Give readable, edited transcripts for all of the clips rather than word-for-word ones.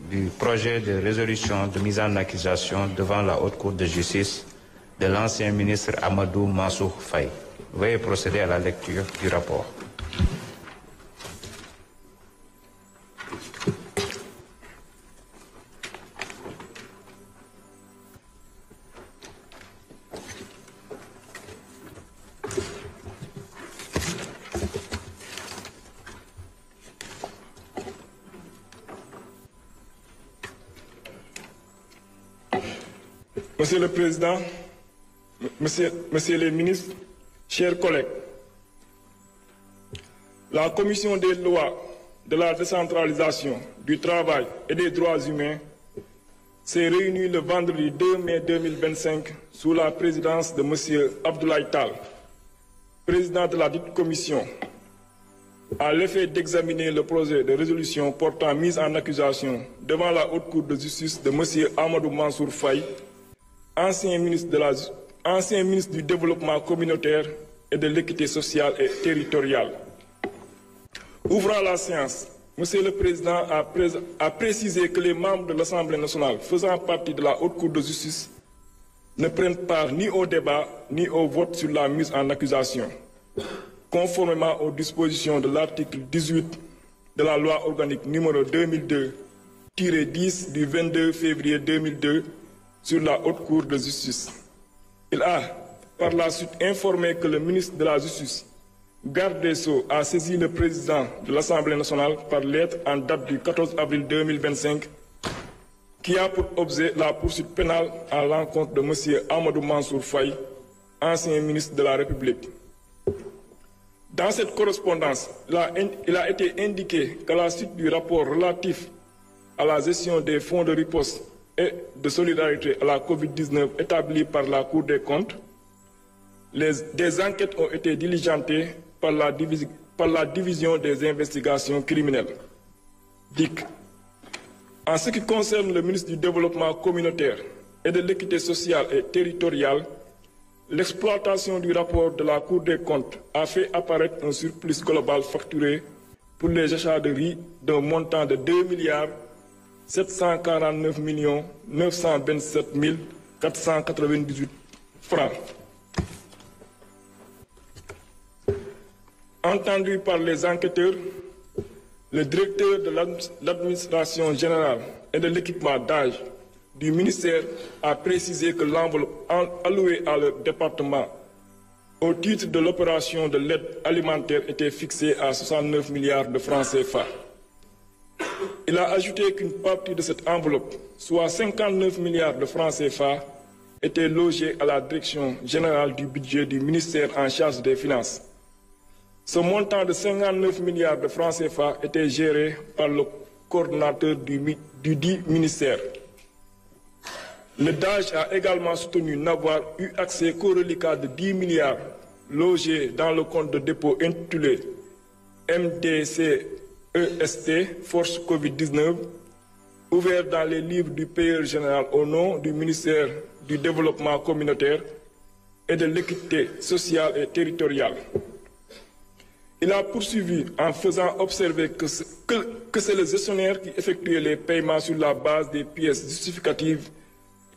du projet de résolution de mise en accusation devant la Haute Cour de justice de l'ancien ministre Amadou Mansour Faye. Veuillez procéder à la lecture du rapport. Monsieur le Président, Messieurs les ministres, chers collègues, la Commission des lois, de la décentralisation, du travail et des droits humains s'est réunie le vendredi 2 mai 2025 sous la présidence de M. Abdoulaye Tall, président de la dite commission, à l'effet d'examiner le projet de résolution portant mise en accusation devant la Haute Cour de justice de M. Amadou Mansour Faye, ancien ministre du Développement communautaire et de l'équité sociale et territoriale. Ouvrant la séance, Monsieur le Président a précisé que les membres de l'Assemblée nationale faisant partie de la Haute Cour de justice ne prennent part ni au débat ni au vote sur la mise en accusation, conformément aux dispositions de l'article 18 de la loi organique numéro 2002-10 du 22 février 2002 sur la Haute Cour de justice. Il a par la suite informé que le ministre de la Justice, garde des Sceaux, a saisi le président de l'Assemblée nationale par lettre en date du 14 avril 2025 qui a pour objet la poursuite pénale à l'encontre de M. Amadou Mansour Faye, ancien ministre de la République. Dans cette correspondance, il a été indiqué qu'à la suite du rapport relatif à la gestion des fonds de riposte et de solidarité à la COVID-19 établi par la Cour des comptes, des enquêtes ont été diligentées par la division des investigations criminelles, DIC. En ce qui concerne le ministre du Développement communautaire et de l'équité sociale et territoriale, l'exploitation du rapport de la Cour des comptes a fait apparaître un surplus global facturé pour les achats de riz d'un montant de 2,749 927 498 francs. Entendu par les enquêteurs, le directeur de l'administration générale et de l'équipement d'âge du ministère a précisé que l'enveloppe allouée à leur département au titre de l'opération de l'aide alimentaire était fixée à 69 milliards de francs CFA. Il a ajouté qu'une partie de cette enveloppe, soit 59 milliards de francs CFA, était logée à la direction générale du budget du ministère en charge des finances. Ce montant de 59 milliards de francs CFA était géré par le coordonnateur du dit ministère. Le DAGE a également soutenu n'avoir eu accès qu'au reliquat de 10 milliards logés dans le compte de dépôt intitulé MDCEST Force Covid-19, ouvert dans les livres du payeur général au nom du ministère du Développement communautaire et de l'équité sociale et territoriale. Il a poursuivi en faisant observer que c'est le gestionnaire qui effectuait les paiements sur la base des pièces justificatives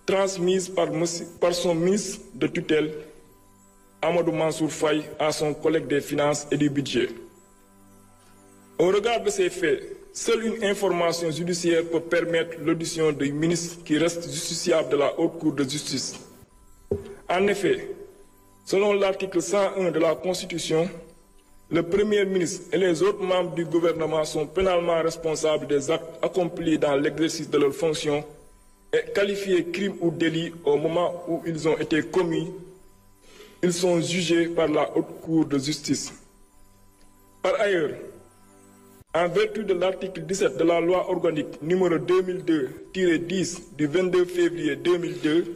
transmises par son ministre de tutelle, Amadou Mansour Faye, à son collègue des finances et du budget. Au regard de ces faits, seule une information judiciaire peut permettre l'audition du ministre qui reste justiciable de la Haute Cour de justice. En effet, selon l'article 101 de la Constitution, le Premier ministre et les autres membres du gouvernement sont pénalement responsables des actes accomplis dans l'exercice de leurs fonctions et qualifiés crimes ou délits au moment où ils ont été commis. Ils sont jugés par la Haute Cour de justice. Par ailleurs, en vertu de l'article 17 de la loi organique numéro 2002-10 du 22 février 2002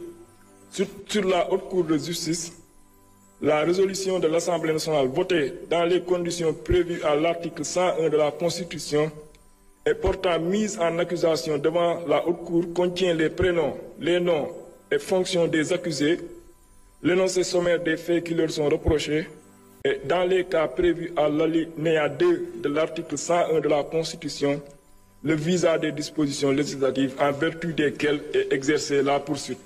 sur la Haute Cour de justice, la résolution de l'Assemblée nationale votée dans les conditions prévues à l'article 101 de la Constitution et portant mise en accusation devant la Haute Cour contient les prénoms, les noms et fonctions des accusés, l'énoncé sommaire des faits qui leur sont reprochés et, dans les cas prévus à l'alinéa 2 de l'article 101 de la Constitution, le visa des dispositions législatives en vertu desquelles est exercée la poursuite.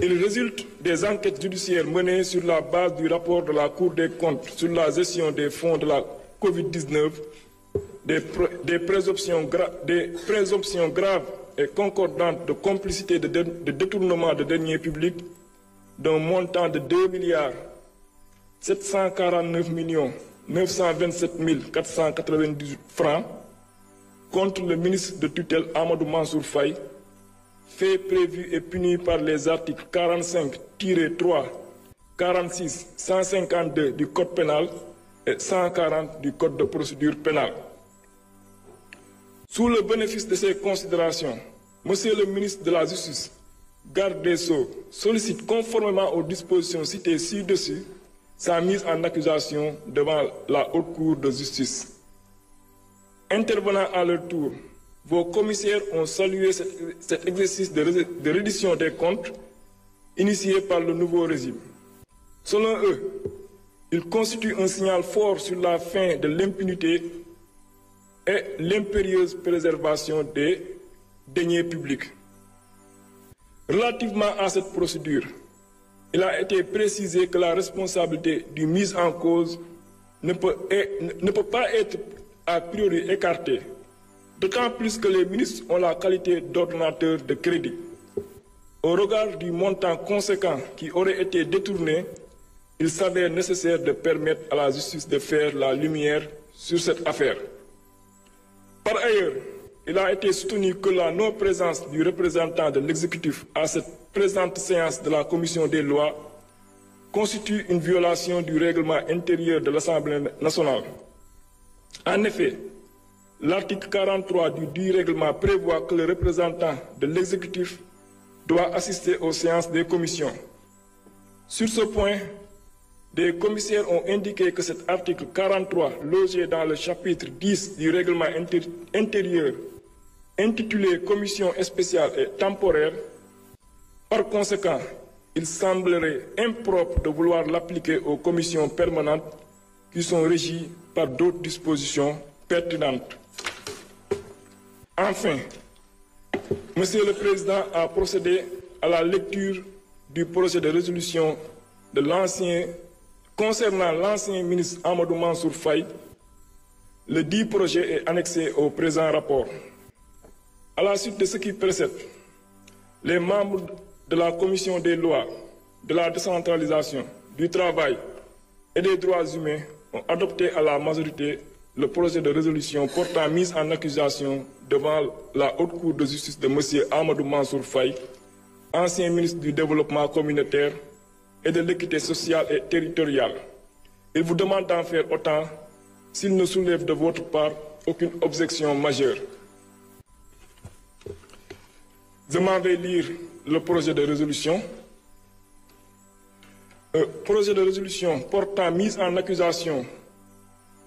Il résulte des enquêtes judiciaires menées sur la base du rapport de la Cour des comptes sur la gestion des fonds de la Covid-19, des présomptions graves et concordantes de complicité de détournement de deniers publics d'un montant de 2 749 927 498 francs contre le ministre de tutelle Amadou Mansour Faye, fait prévu et puni par les articles 45-3, 46, 152 du Code pénal et 140 du Code de procédure pénale. Sous le bénéfice de ces considérations, Monsieur le ministre de la Justice, garde des Sceaux, sollicite conformément aux dispositions citées ci-dessus sa mise en accusation devant la Haute Cour de justice. Intervenant à leur tour, vos commissaires ont salué cet exercice de reddition des comptes initié par le nouveau régime. Selon eux, il constitue un signal fort sur la fin de l'impunité et l'impérieuse préservation des deniers publics. Relativement à cette procédure, il a été précisé que la responsabilité du mis en cause ne peut pas être a priori écartée, d'autant plus que les ministres ont la qualité d'ordonnateur de crédit. Au regard du montant conséquent qui aurait été détourné, il s'avère nécessaire de permettre à la justice de faire la lumière sur cette affaire. Par ailleurs, il a été soutenu que la non-présence du représentant de l'exécutif à cette présente séance de la Commission des lois constitue une violation du règlement intérieur de l'Assemblée nationale. En effet, l'article 43 du règlement prévoit que le représentant de l'exécutif doit assister aux séances des commissions. Sur ce point, des commissaires ont indiqué que cet article 43, logé dans le chapitre 10 du règlement intérieur, intitulé Commission spéciale et temporaire, par conséquent, il semblerait impropre de vouloir l'appliquer aux commissions permanentes qui sont régies par d'autres dispositions pertinentes. Enfin, Monsieur le Président a procédé à la lecture du projet de résolution concernant l'ancien ministre Amadou Mansour Faye. Le dit projet est annexé au présent rapport. À la suite de ce qui précède, les membres de la Commission des lois, de la décentralisation, du travail et des droits humains ont adopté à la majorité le projet de résolution portant mise en accusation devant la Haute Cour de justice de M. Amadou Mansour Faye, ancien ministre du Développement communautaire et de l'équité sociale et territoriale. Il vous demande d'en faire autant s'il ne soulève de votre part aucune objection majeure. Je m'en vais lire le projet de résolution. Projet de résolution portant mise en accusation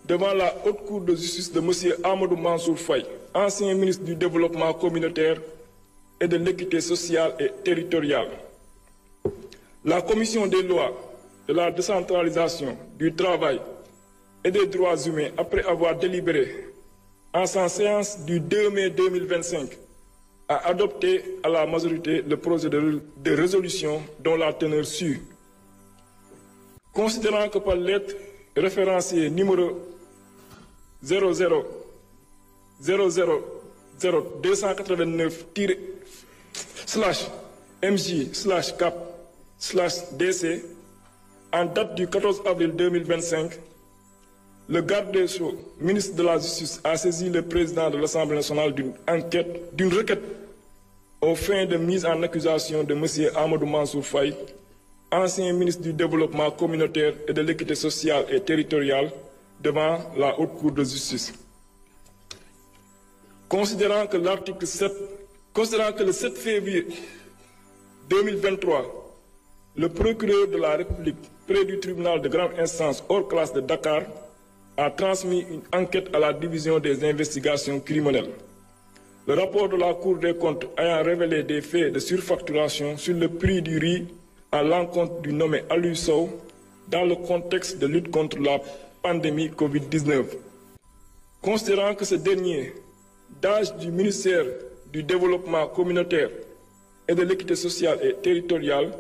devant la Haute Cour de justice de M. Amadou Mansour Faye, ancien ministre du Développement communautaire et de l'équité sociale et territoriale. La Commission des lois, de la décentralisation, du travail et des droits humains, après avoir délibéré en sa séance du 2 mai 2025, a adopté à la majorité le projet de résolution dont la teneur suit. Considérant que par lettre référenciée numéro 00000289-MJ/CAP/DC, en date du 14 avril 2025, le garde des Sceaux, ministre de la Justice, a saisi le président de l'Assemblée nationale d'une requête aux fins de mise en accusation de M. Amadou Mansour Faye, ancien ministre du Développement communautaire et de l'équité sociale et territoriale, devant la Haute Cour de justice. Considérant que le 7 février 2023, le procureur de la République près du tribunal de grande instance hors classe de Dakar a transmis une enquête à la division des investigations criminelles. Le rapport de la Cour des comptes ayant révélé des faits de surfacturation sur le prix du riz à l'encontre du nommé Aliou Sow dans le contexte de lutte contre la pandémie Covid-19. Considérant que ce dernier, d'âge du ministère du Développement communautaire et de l'équité sociale et territoriale,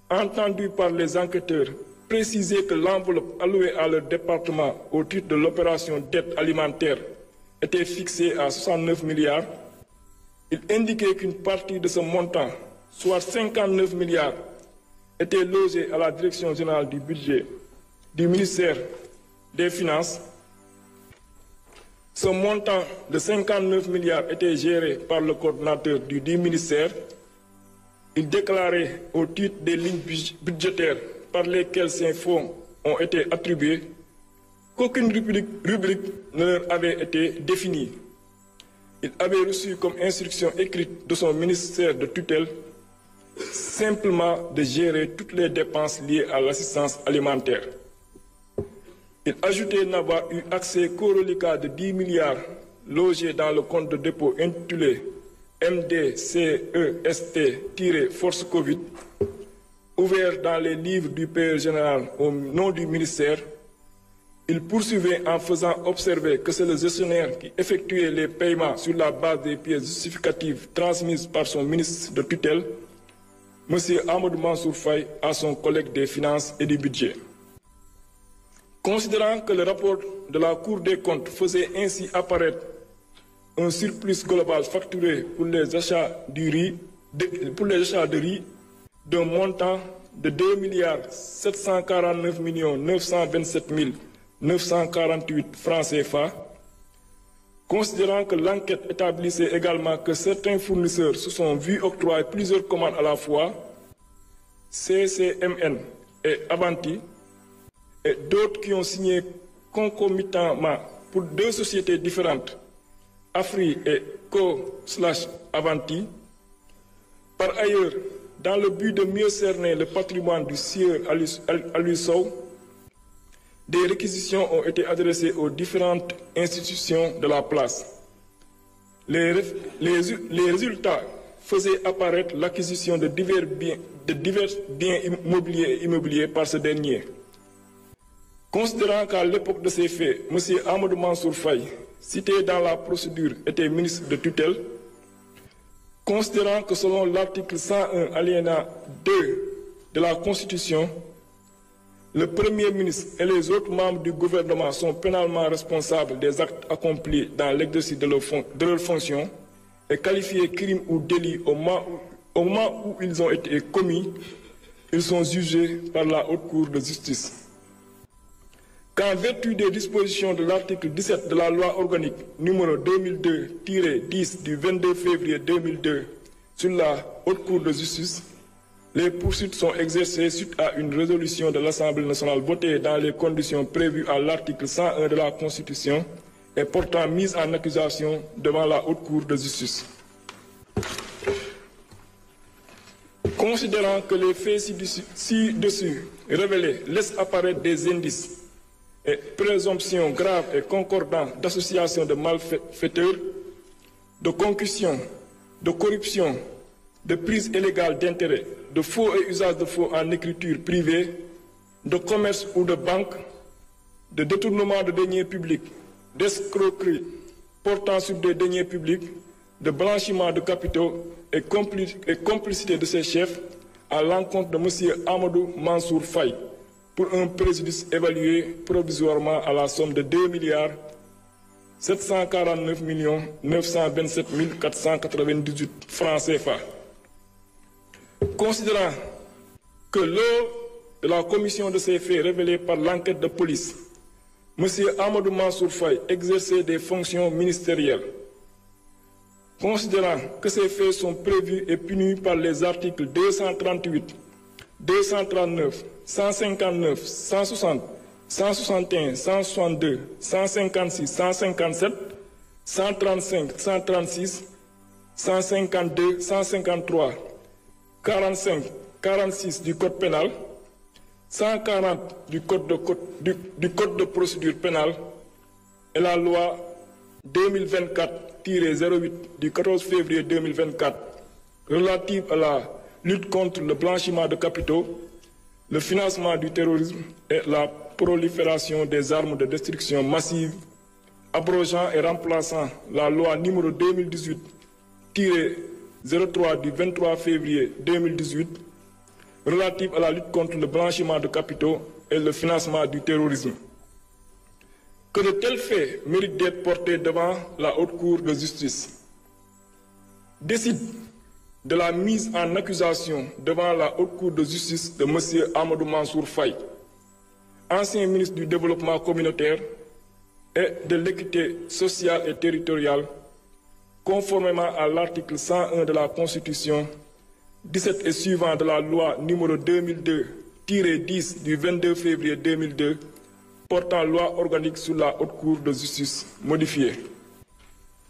entendu par les enquêteurs préciser que l'enveloppe allouée à leur département au titre de l'opération d'aide alimentaire était fixée à 69 milliards, il indiquait qu'une partie de ce montant, soit 59 milliards, était logée à la Direction générale du budget du ministère des Finances. Ce montant de 59 milliards était géré par le coordonnateur du dit ministère. Il déclarait au titre des lignes budgétaires par lesquelles ces fonds ont été attribués qu'aucune rubrique ne leur avait été définie. Il avait reçu comme instruction écrite de son ministère de tutelle simplement de gérer toutes les dépenses liées à l'assistance alimentaire. Il ajoutait n'avoir eu accès qu'au reliquat de 10 milliards logés dans le compte de dépôt intitulé MDCEST-Force Covid, ouvert dans les livres du payeur général au nom du ministère. Il poursuivait en faisant observer que c'est le gestionnaire qui effectuait les paiements sur la base des pièces justificatives transmises par son ministre de tutelle, M. Amadou Mansour Faye, à son collègue des finances et du budget. Considérant que le rapport de la Cour des comptes faisait ainsi apparaître un surplus global facturé pour les achats de riz d'un montant de 2,749 927 948 francs CFA, considérant que l'enquête établissait également que certains fournisseurs se sont vus octroyer plusieurs commandes à la fois, CCMN et Avanti, et d'autres qui ont signé concomitamment pour deux sociétés différentes, Afri et Co/Avanti. Par ailleurs, dans le but de mieux cerner le patrimoine du sieur Aliou Sow, des réquisitions ont été adressées aux différentes institutions de la place. Les résultats faisaient apparaître l'acquisition de divers biens immobiliers par ce dernier. Considérant qu'à l'époque de ces faits, M. Amadou Mansour Faye, cité dans la procédure, était ministre de tutelle, considérant que selon l'article 101 alinéa 2 de la Constitution, le Premier ministre et les autres membres du gouvernement sont pénalement responsables des actes accomplis dans l'exercice de leurs fonctions et qualifiés crimes ou délits au moment où ils ont été commis, ils sont jugés par la Haute Cour de justice. Qu'en vertu des dispositions de l'article 17 de la loi organique numéro 2002-10 du 22 février 2002 sur la Haute Cour de justice, les poursuites sont exercées suite à une résolution de l'Assemblée nationale votée dans les conditions prévues à l'article 101 de la Constitution et portant mise en accusation devant la Haute Cour de justice. Considérant que les faits ci-dessus révélés laissent apparaître des indices et présomptions graves et concordantes d'association de malfaiteurs, de concussion, de corruption, de prise illégale d'intérêt, de faux et usage de faux en écriture privée, de commerce ou de banque, de détournement de deniers publics, d'escroquerie portant sur des deniers publics, de blanchiment de capitaux et complicité de ses chefs à l'encontre de M. Amadou Mansour Faye pour un préjudice évalué provisoirement à la somme de 2,749 927 498 francs CFA. Considérant que lors de la commission de ces faits révélés par l'enquête de police, M. Amadou Mansour Faye exerçait des fonctions ministérielles. Considérant que ces faits sont prévus et punis par les articles 238, 239, 159, 160, 161, 162, 156, 157, 135, 136, 152, 153, 45, 46 du Code pénal, 140 du Code de procédure pénale et la loi 2024-08 du 14 février 2024 relative à la lutte contre le blanchiment de capitaux, le financement du terrorisme et la prolifération des armes de destruction massive abrogeant et remplaçant la loi numéro 2018-03 du 23 février 2018 relative à la lutte contre le blanchiment de capitaux et le financement du terrorisme. Que de tels faits méritent d'être portés devant la Haute Cour de justice. Décide de la mise en accusation devant la Haute Cour de justice de M. Amadou Mansour Faye, ancien ministre du Développement communautaire et de l'équité sociale et territoriale, conformément à l'article 101 de la Constitution, 17 et suivant de la loi numéro 2002-10 du 22 février 2002, portant loi organique sur la Haute Cour de justice modifiée.